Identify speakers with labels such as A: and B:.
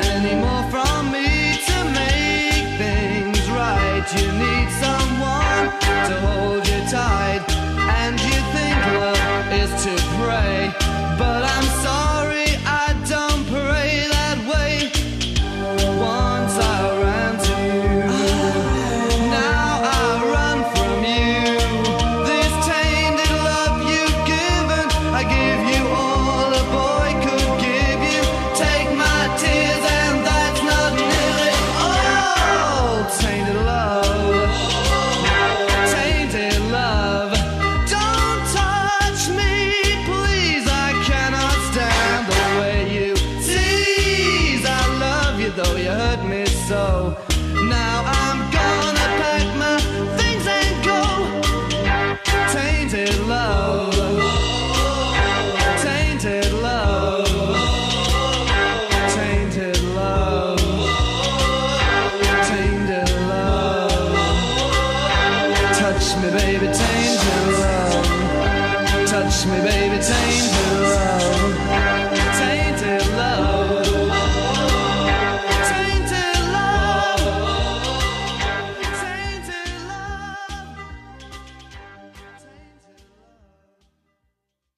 A: any more from me to make things right. You need someone to hold you tight, and you think love is to pray, but I'm sorry, I don't pray that way. Once I ran to you, now I run from you. This tainted love you've given, I give you all a boy could give you. Take my tears and that's not nearly all. Tainted love, tainted love. Don't touch me, please, I cannot stand the way you tease. I love you though you hurt me so. Now I'm gonna pack my things and go. Tainted love, tainted love, tainted love, tainted love. Touch me, baby, tainted love. Touch me, baby, tainted love.